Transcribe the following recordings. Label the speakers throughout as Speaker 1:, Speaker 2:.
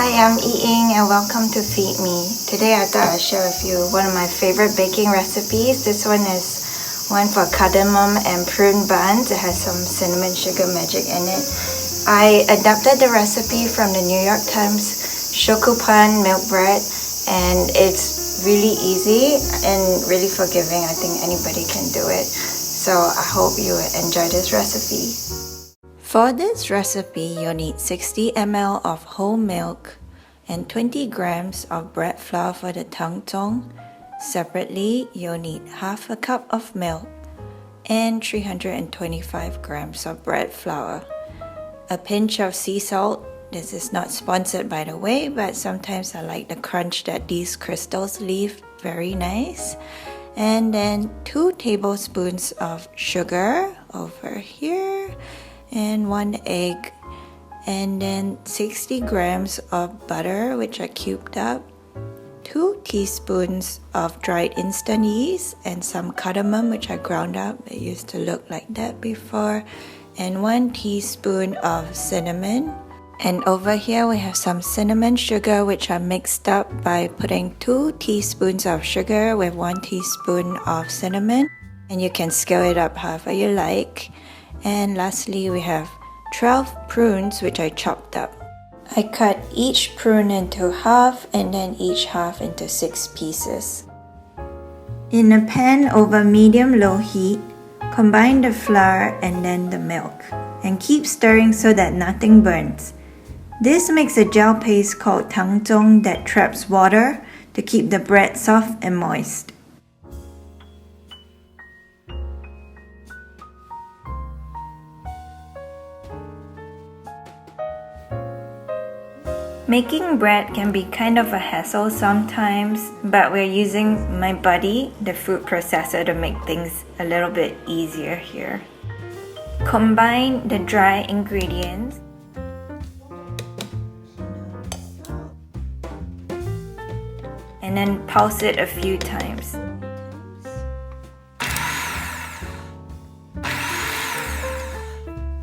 Speaker 1: Hi, I'm Ying and welcome to Feed Me. Today I thought I'd share with you one of my favorite baking recipes. This one is one for cardamom and prune buns. It has some cinnamon sugar magic in it. I adapted the recipe from the New York Times shokupan milk bread, and it's really easy and really forgiving. I think anybody can do it. So I hope you enjoy this recipe. For this recipe, you'll need 60 ml of whole milk and 20 grams of bread flour for the tangzhong. Separately, you'll need half a cup of milk and 325 grams of bread flour. A pinch of sea salt. This is not sponsored by the way, but sometimes I like the crunch that these crystals leave. Very nice. And then 2 tablespoons of sugar over here, and 1 egg, and then 60 grams of butter which I cubed up, 2 teaspoons of dried instant yeast, and some cardamom which I ground up. It used to look like that before, and 1 teaspoon of cinnamon. And over here we have some cinnamon sugar which I mixed up by putting 2 teaspoons of sugar with 1 teaspoon of cinnamon, and you can scale it up however you like. And lastly, we have 12 prunes which I chopped up. I cut each prune into half and then each half into 6 pieces. In a pan over medium-low heat, combine the flour and then the milk, and keep stirring so that nothing burns. This makes a gel paste called tangzhong that traps water to keep the bread soft and moist. Making bread can be kind of a hassle sometimes, but we're using my buddy, the food processor, to make things a little bit easier here. Combine the dry ingredients. And then pulse it a few times.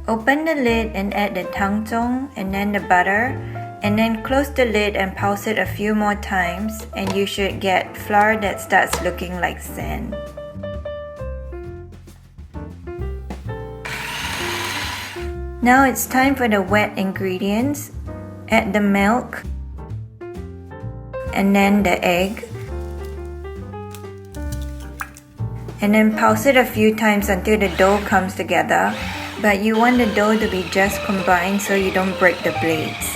Speaker 1: Open the lid and add the tangzhong and then the butter, and then close the lid and pulse it a few more times, and you should get flour that starts looking like sand. Now it's time for the wet ingredients. Add the milk and then the egg, and then pulse it a few times until the dough comes together, but you want the dough to be just combined so you don't break the blades.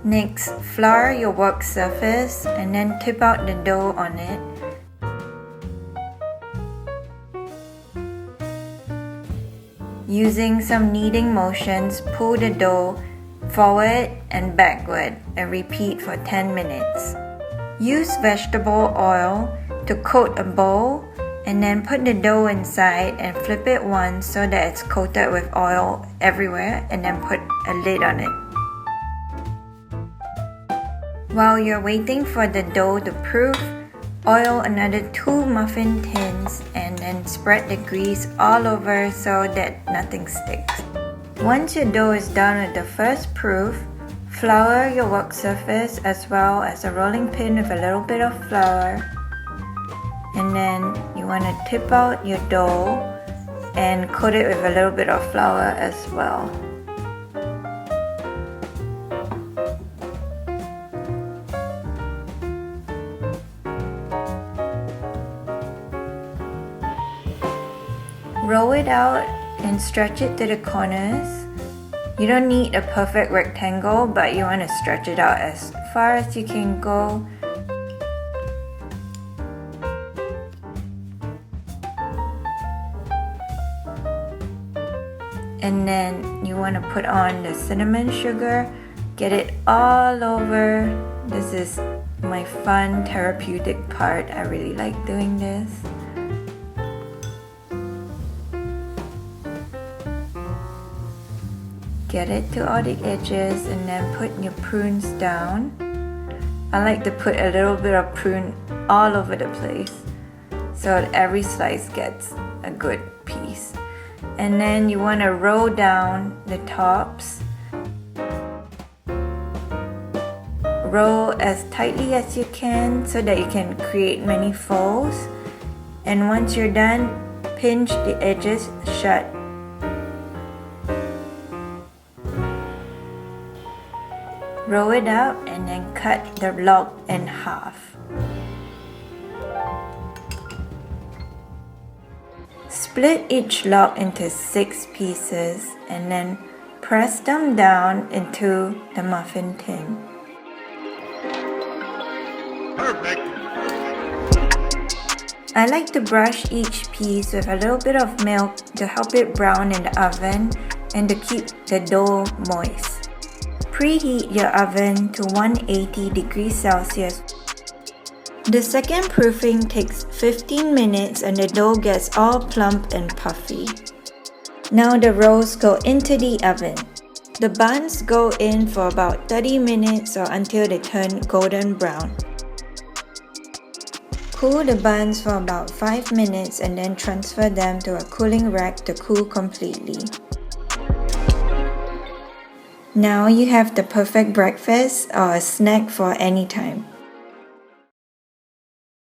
Speaker 1: Next, flour your work surface and then tip out the dough on it. Using some kneading motions, pull the dough forward and backward and repeat for 10 minutes. Use vegetable oil to coat a bowl, and then put the dough inside and flip it once so that it's coated with oil everywhere, and then put a lid on it. While you're waiting for the dough to proof, oil another 2 muffin tins and then spread the grease all over so that nothing sticks. Once your dough is done with the first proof, flour your work surface as well as a rolling pin with a little bit of flour. And then you want to tip out your dough and coat it with a little bit of flour as well. Roll it out and stretch it to the corners. You don't need a perfect rectangle, but you want to stretch it out as far as you can go. And then you want to put on the cinnamon sugar, get it all over. This is my fun therapeutic part. I really like doing this. Get it to all the edges and then put your prunes down. I like to put a little bit of prune all over the place so that every slice gets a good piece. And then you want to roll down the tops roll as tightly as you can so that you can create many folds. And once you're done, pinch the edges shut. Roll it up and then cut the log in half. Split each log into 6 pieces and then press them down into the muffin tin.
Speaker 2: Perfect!
Speaker 1: I like to brush each piece with a little bit of milk to help it brown in the oven and to keep the dough moist. Preheat your oven to 180 degrees Celsius. The second proofing takes 15 minutes and the dough gets all plump and puffy. Now the rolls go into the oven. The buns go in for about 30 minutes or until they turn golden brown. Cool the buns for about 5 minutes and then transfer them to a cooling rack to cool completely. Now you have the perfect breakfast or a snack for any time.